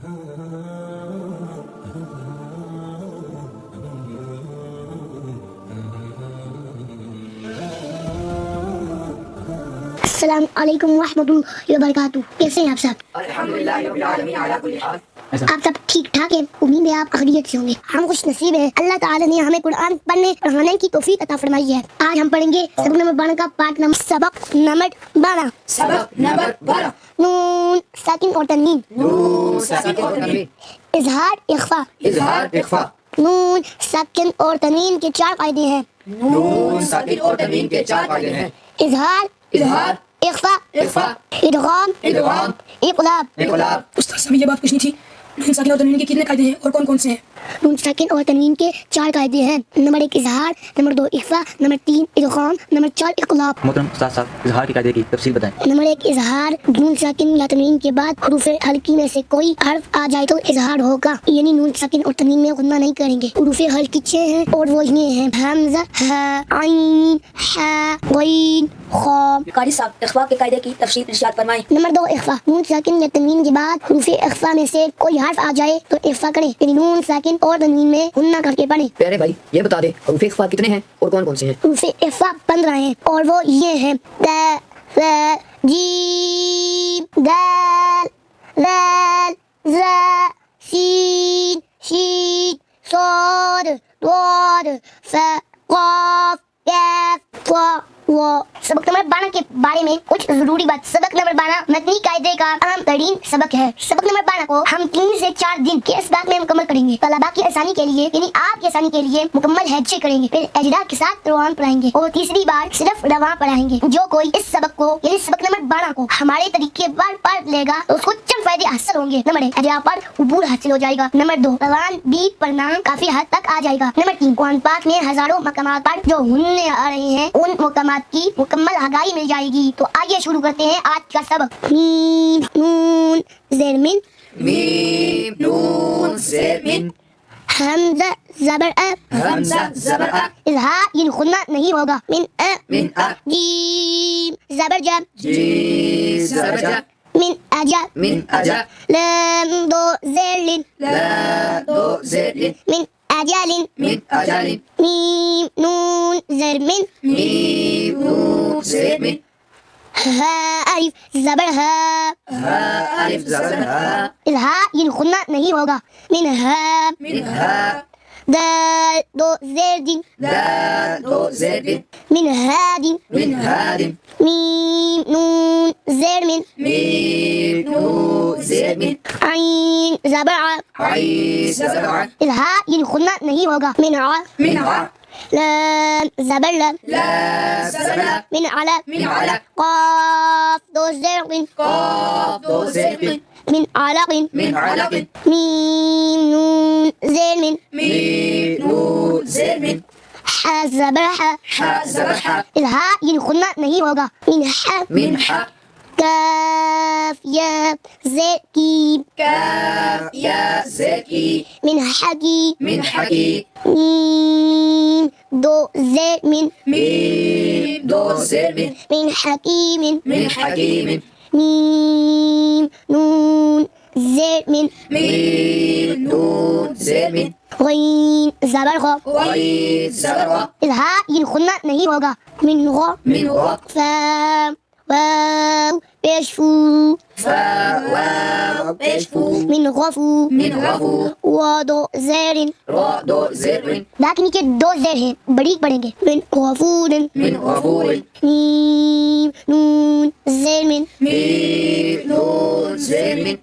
अस्सलाम वालेकुम रहमतुल्लाहि व बरकातुहू। कैसे हैं आप सब? अल्हम्दुलिल्लाह रब्बिल आलमीन अला कुल्ली हाल। आप सब ठीक ठाक हैं? उम्मीद है आप खैरियत से होंगे। हम खुश नसीब हैं, अल्लाह ताला ने हमें कुरान पढ़ने पढ़ाने की तौफीक अता फरमाई है। आज हम पढ़ेंगे सबक नंबर 12 का पाठ नंबर सबक नंबर 12। सबक नंबर 12। नून साकिन और तनवीन। नून साकिन और तनवीन। इजहार इख्फा। इजहार इख्फा। नून साकिन और तनवीन के 4 कायदे हैं। नून साकिन और तनवीन के 4 कायदे हैं। इजहार इजहार इख्फा इख्फा इदगाम इदगाम इक़लाब। इक़लाब। उस्ताद साहब ये बात पूछनी थी, नून साकिन और तनवीन के कितने कायदे हैं और कौन कौन से हैं? नून साकिन और तनवीन के 4 कायदे हैं। नंबर 1 इजहार, नंबर 2 इख्फा, नंबर 3 इदगाम, नंबर 4 इक़लाब। मोहतरम उस्ताद साहब इजहार के कायदे की तफसील बताएं। नंबर 1 इजहार, नून साकिन या तनवीन के बाद हरूफ हल्की में से कोई हर्फ आ जाए तो इजहार होगा, यानी नून साकिन और तनवीन में गुन्ना नहीं करेंगे। हरूफ हल्की 6 हैं और वो ये हैं हमजा, हा, आइन, हा, गईन, खा। कारी साहब इख्फा के कायदे की तफसील इरशाद फरमाएं। नंबर 2 इख्फा, नून साकिन या तनवीन के बाद हरूफ इख्फा में से कोई हर्फ आ जाए तो इख्फा करें, यानी नून साकिन और तनवीन में गुन्ना करके पढ़ें। प्यारे भाई ये बता दे हरूफ इख्फा कितने हैं और कौन कौन से हैं? हरूफ इख्फा 15 हैं और वो ये हैं ता, सा, जीम, दाल, लाल, ज़ा, सीन, शीन, साद, दाद, सा, काफ, काफ, ता, वो। सबक नंबर 12 के बारे में कुछ जरूरी बात। सबक नंबर 12 मदनी कायदे का अहम तरीन सबक है। सबक नंबर 12 को हम 3 से 4 दिन के इसबाक में मुकम्मल करेंगे। तलबा की आसानी के लिए यानी आपकी आसानी के लिए मुकम्मल हैजे करेंगे, फिर अजरा के साथ रवान पढ़ाएंगे और तीसरी बार सिर्फ रवा पढ़ाएंगे। जो कोई इस सबक को यानी सबक नंबर 12 को हमारे तरीके पर पढ़ लेगा तो उसको चंद फायदे हासिल होंगे। नंबर 1 अजरा पर उबूर हासिल हो जाएगा। नंबर 2 रवान भी पढ़ना काफी हद तक आ जाएगा। नंबर 3 कुरान पाक में हजारों मकामात पर जो हुन्ने आ रहे हैं उन मकामात की मुकम्मल आगाही मिल जाएगी। तो आइए शुरू करते हैं आज का सबक। मीम नून ज़ेर मिन, मीम नून ज़ेर मिन, हमज़ा ज़बर अ, हमज़ा ज़बर अ, इज़हार ये गुन्ना नहीं होगा। मिन अ, मिन अ, जीम ज़बर जा, जी ज़बर जा, मिन अजा, मिन अजा, लाम दो ज़ेर लिन, ला दो ज़ेर लिन, मिन अजालिन, मिन अजालिन, मीम नून ज़ेर मिन, मीम नून ज़ेर मिन, हा अलिफ ज़बर हा, हा अलिफ ज़बर हा, इज़हार ये गुन्ना नहीं होगा। मिन हा, मिन हा, दाल दो ज़ेर दिन, ला दो ज़ेर लिन, मिन हादिन, मिन हादिन, मीम नून ज़ेर मिन, मीम नून ज़ेर मिन, आइन ज़बर आ, आई ज़बर आ, इज़हार ये गुन्ना नहीं होगा। मिन आ, मिन आ, लाम ज़बर ला, ला ज़बर ला, मिन अला, मिन अला, क़ाफ दो ज़ेर क़िन, क़ाफ दो ज़ेर क़िन, मिन अलक़िन, मिन अलक़िन, मीम नून ज़ेर मिन, मीम नून ज़ेर मिन, हा ज़बर हा, हा ज़बर हा, इज़हार ये गुन्ना नहीं होगा। मिन हा, मिन हा, काफ या ज़ेर कीम, काफ या ज़ेर की, मिन हकी, मिन हकी, मीम दो ज़ेर मिन, मीम दो ज़ेर मिन, मिन हकीमिन, मिन हकीमिन, मीम नून ज़ेर मिन, मीम नून ज़ेर मिन, गईन ज़बर ग़, गई ज़बर ग़, इज़हार ये गुन्ना नहीं होगा। मिन ग़, मिन ग़, फा वाव पेश फू, फा वाव पेश फू, मिन ग़फू, मिन ग़फू, व दो ज़ेरिन, रा दो ज़ेर मिन, दाक नीचे 2 ज़ेर हैं, बड़ी पढ़ेंगे। मिन ग़फूरिन, मिन ग़फूरिन, मीम नून ज़ेर मिन, मीम नून ज़ेर मिन,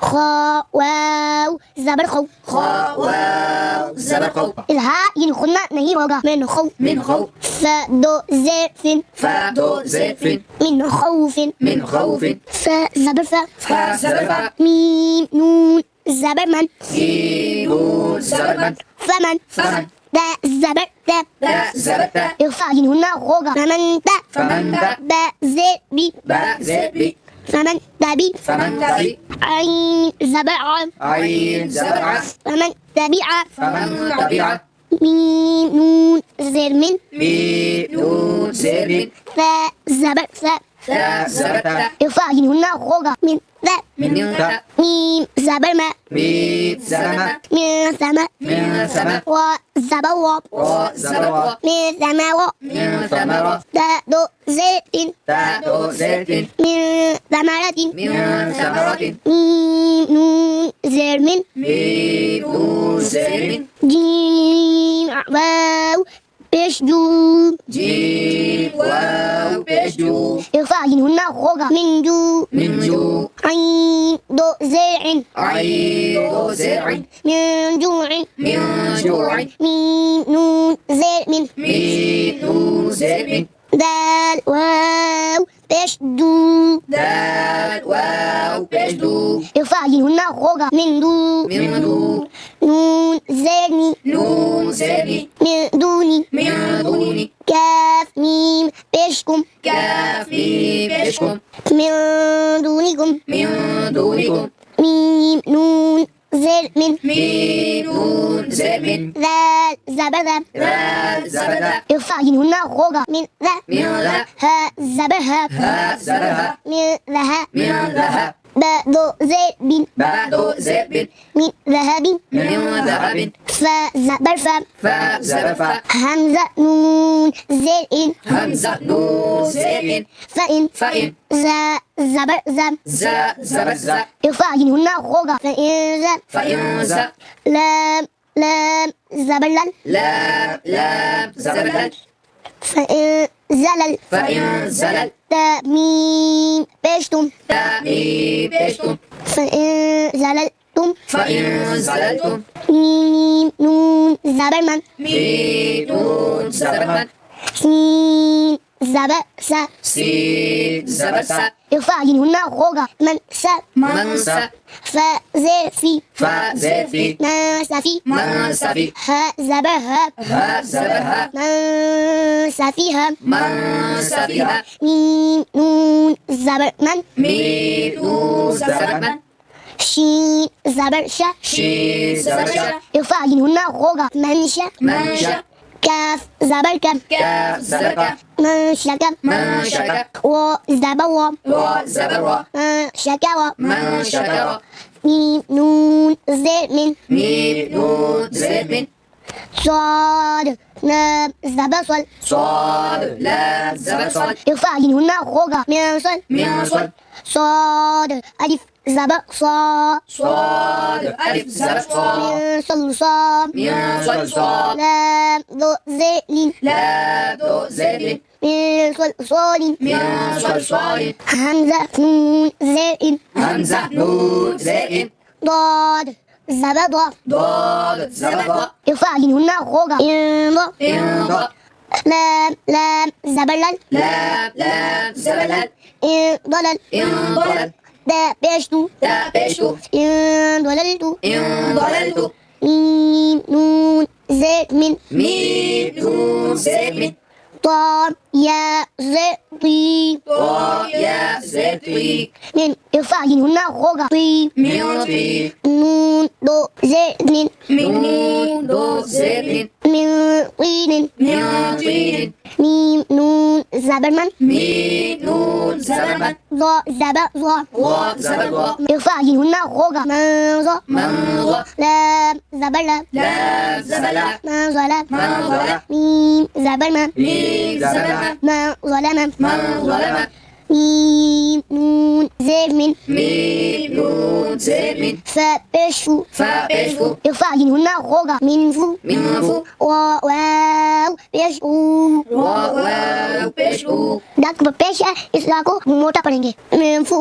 खा वाव ज़बर खौ, खा वाव ज़बर ख़ौ, इज़हार ये गुन्ना नहीं होगा। मिन खौ, मिन ख़ौ, फा दो ज़ेर फिन, फा दो ज़ेर फिन, मिन खौफिन, मिन ख़ौफिन, फा ज़बर फा, फा ज़बर फा, मीम नून ज़बर मन, मीम नून ज़बर मन, फमन, फमन, दा ज़बर दा, दा ज़बर ता, इग़फ़ा ये गुन्ना होगा। फमन ता, फमन ता, बा ज़ेर बी, बा ज़ेर बी, फमन तबी, फमन तबी, आइन ज़बर आ, आइन ज़बर आ, फमन तबिआ, फमन तबिआ, मीम नून ज़ेर मिन, मीम नून ज़ेर मिन, फा ज़बर फा, ता ज़बर ता, इग़फ़ा ये गुन्ना होगा। मिन ذا من ذا ميم زبر ما ميم زبر من سماء من سماء وزبر و وزبر من ثمرة من ثمرة دال زيت دال زيت من ثمرة من ثمرة ميم نون زر من ميم نون زر جيم واو بيش جو جيم واو بيش جو إخفاءهن خوغا من جو من جو عين دو زرع عين زرع من جوع من جوع ميم نون زر من ميم نون زر دال واو بيش دو دال واو بيش دو إخفاءهن خوغا من دو من دو نون زرني نون زر من دوني من دون كاف ميم بيشكم كاف ميم بيشكم من دونكم من دونكم ميم نون زر من ميم نون زر ذال زبر ذا ذال زبر إخفاءهن خوغا من ذا من ذا ها زبر ها ها زبر من ذهب من ذهب بعد زر بعد زر من ذهب من ذهب فزبر فم فزبر همزة نون زر همزة نون زر فإن فإن ذا زبر زم زا زبر زا إخفاءهن خوغا فإن ذا فإن زا لام لام زبر لل لام لام زبر لل فإن زلل فإن زلل تميم بيشتم تأمين بيشتم فإن زللتم فإن زللتم ميم نون زبر من ميم نون زبر من سين زبر سا سين زبر سا إخفاءهن خوغا من سا من سا فزر في فزر في ما سفي من سفي ها زبر ها ها زبر ها من سفيها من سفيها ميم نون زبر من ميم نون زبر من شين زبر شا شين زبر شا إخفاءهن خوغا من شا من شا كاف زبر كم كاف زبر كا من شكم من شكا وزبر و وزبر و من شكا من شكا ميم نون زر من ميم نون زر من صاد لام زبر صل صاد لام زبر صاد إخفاءهن خوغا من صل من صاد صاد ألف زبر صا صاد ألف زبر صاد من صل صام من صاد صاد لام ذو زر لام دو زر من صل صاد من صاد صاد همزة نون زر همزة نون زر ضاد زبر ضاد ضاد زبر ضاد إخفاءهن خوغا من ضاد إن ضاد لام لام زبر لل لام لام زبر لل إن ضلل إن ضلل دا بيشتو تا بيشتو إن ضللتو إن ضللت ميم نون زر من ميم نون زر من طام يا زر طي طا يا زر طي من إخفاءهن خوغا طي من طي نون دو زر من نون دو زر من طين من طين ميم نون زبر من ميم نون زبر من ضا زبر ضا وزبر ضا إخفاءهن خوغا من ضا من ضا لام زبر لام لام زبر لا من ظلم من ظلم ميم زبر من ميم زبر من ظلم من ظلم ميم نون زر من ميم نون زر من فبشفو فبشفو إخفاءهن خوغا من فو من فو واو بشفو واو بشفو डॉक्टर पेश है इस ला को मोटा पढ़ेंगे मेफू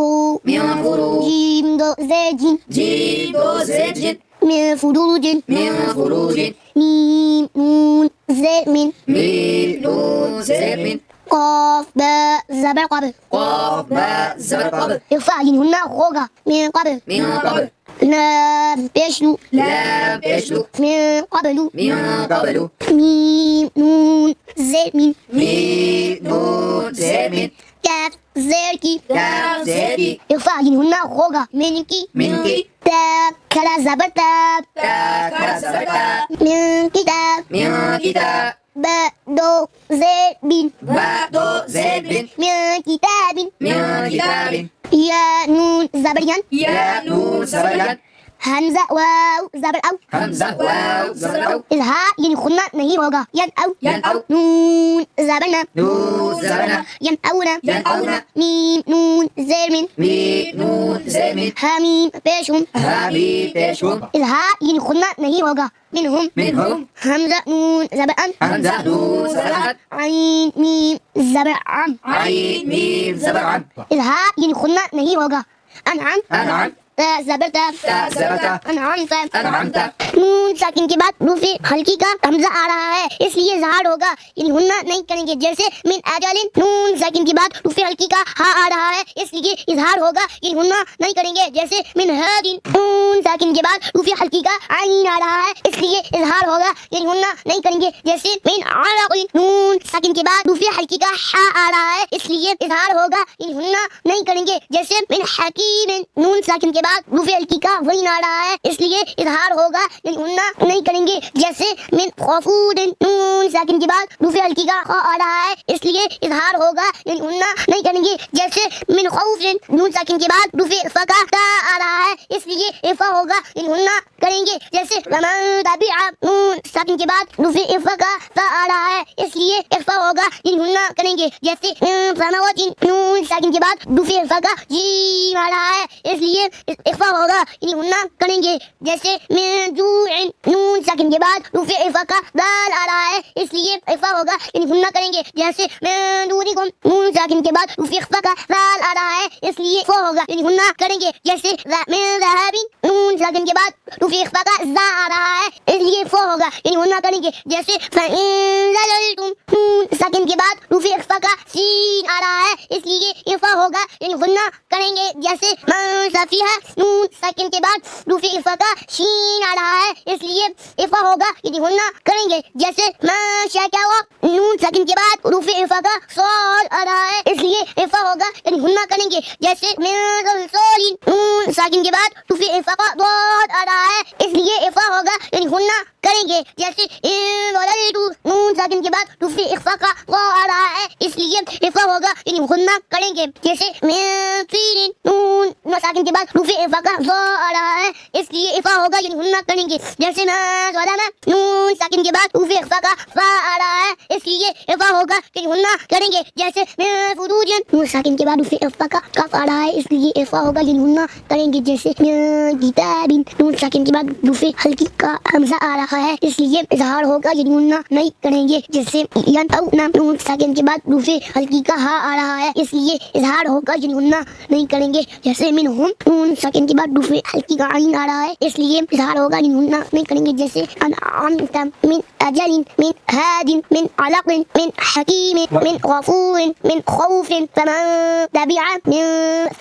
मेफुरु जीम दो जेजिन جيم دو زر جن मेफुरुजिन من فروج मीम नून जे मिन ميم نون زر من قاف باء زبر قبل قاف باء زبر قبل إخفاءهن خوغا من قبل من قبل لام بيشلو لام بشلو من قبل من قبل ميم نون زي من ميم نون زر من كاف زيركي كاف زركي إخفاءهن خوغا منكي منكي تاب كلا زبر تاب تا كرا زبر تا من كتاب من كتاب باء دو زي بن باء دو زر من من كتاب من كتاب يا نون زبر زبر ين يا نون زبر ين حمزہ واو زبر او حمزہ واو زبر او اظہار یعنی کھلنا نہیں ہوگا ین او ينأو نون زبر نا نون زبر نا ین او نا ينأون میم نون زیر من ميم نون زیر من حمیم پیش ہم حمیم پیش ہم اظہار یعنی کھلنا نہیں ہوگا منہم منہم حمزہ نون زبر ان حمزہ نون زبر ان عین میم زبر عم عین میم زبر عن اظہار یعنی کھلنا نہیں ہوگا انعم انعم تا زبر تا تا زبر تا انعمت انعمت نون ساکن کے بعد روفی ہلکی کا حمزہ آ رہا ہے اس لیے اظہار ہوگا یعنی ہننا نہیں کریں گے جیسے من اجل نون ساکن کے بعد روفی ہلکی کا ہا آ رہا ہے اس لیے اظہار ہوگا یعنی ہننا نہیں کریں گے جیسے من ہادن نون ساکن کے بعد روفی ہلکی کا عین آ رہا ہے اس لیے اظہار ہوگا یعنی ہننا نہیں کریں گے جیسے من علق نون ساکن کے بعد روفی ہلکی کا ہا آ رہا ہے اس لیے اظہار ہوگا یعنی ہننا نہیں کریں گے جیسے من حکیم نون ساکن کے بعد روفی ہلکی کا وہی آ رہا ہے اس لیے اظہار ہوگا یعنی ہننا نہیں کریں گے جیسے من خفود نون ساکن کے بعد روفی ہلکی کا خا آ رہا ہے اس لیے اظہار ہوگا یعنی ہننا نہیں کریں گے جیسے من خوف نون ساکن کے بعد روفی اخفا کا تا آ رہا ہے اس لیے اخفا ہوگا یعنی ہننا کریں گے جیسے ومن تبع نون ساکن کے بعد روفی اخفا کا تا آ رہا ہے اس لیے اخفا ہوگا یعنی ہننا کریں گے جیسے سماوات نون ساکن کے بعد روفی اخفا کا جیم آ رہا ہے اس لیے اخفا ہوگا یعنی ہننا کریں گے جیسے من جوع نون ساکن کے بعد روفی اخفا کا دال آ رہا ہے اس لیے اخفا ہوگا یعنی ہننا کریں گے جیسے من دونکم نون ساکن کے بعد روفی اخفا کا دال آ رہا ہے اس لیے اخفا ہوگا یعنی ہننا کریں گے جیسے من ذهب نون ساکن کے بعد روفی اخفا کا زا آ رہا ہے اس لیے اخفا ہوگا یعنی ہننا کریں گے جیسے فإن زللتم نون ساکن کے بعد روفی اخفا کا سین آ رہا ہے اس لیے اخفا ہوگا یعنی ہننا کریں گے جیسے من سفیہا نون ساکن کے بعد روفی اخفا کا شین آ رہا ہے اس لیے اخفا ہوگا یعنی ہننا کریں گے جیسے من شکوا نون ساکن کے بعد روفی اخفا کا صاد آ رہا ہے اس لیے اخفا ہوگا یعنی ہننا کریں گے جیسے من صلصال نون ساکن کے بعد روفی اخفا کا ضاد آ رہا ہے اس لیے اخفا ہوگا یعنی ہننا کریں گے جیسے ان ضللت نون ساکن کے بعد روفی اخفا کا غا آ رہا ہے اس لیے اخفا ہوگا یعنی ہننا کریں گے جیسے من طین نون ساکن کے بعد روفی اخفا کا ضا آ رہا ہے اس لیے اخفا ہوگا یعنی ہننا کریں گے جیسے من ظلم نون ساکن کے بعد روفی اخفا کا فا آ رہا ہے اس لیے اخفا ہوگا یعنی ہننا کریں گے جیسے من فروج نون ساکن کے بعد روفی اخفا کا کاف آ رہا ہے اس لیے اخفا ہوگا یعنی ہننا کریں گے جیسے من کتاب نون ساکن کے بعد روفی ہلکی کا حمزہ آ رہا ہے اس لیے اظہار ہوگا یعنی ہننا نہیں کریں گے جیسے ینطقن نون ساکن کے بعد روفی ہلکی کا ہا آ رہا ہے اس لیے اظہار ہوگا یعنی ہننا نہیں کریں گے جیسے منہم نون ساکن کے بعد روفی ہلکی کا عین آ رہا ہے اس لیے اظہار ہوگا یعنی ہننا نہیں کریں گے جیسے انعمت من اجل من ہاد من علق من حکیم من غفور من خوف فمن تبع من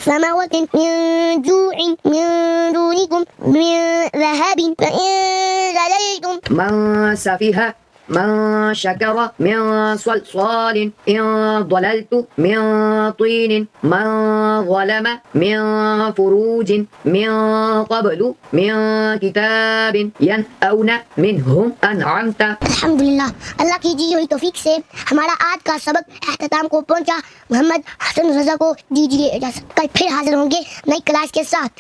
سماوات من جوع من دونكم من ذهب فإن زللتم من سفيها من شكر من صلصال إن ضللت من طين من ظلم من فروج من قبل من كتاب ينأون منهم أنعمت الحمدللہ اللہ کی دی ہوئی توفیق سے ہمارا آج کا سبق اختتام کو پہنچا محمد حسن رضا کو دیجیے اجازت کل پھر حاضر ہوں گے نئی کلاس کے ساتھ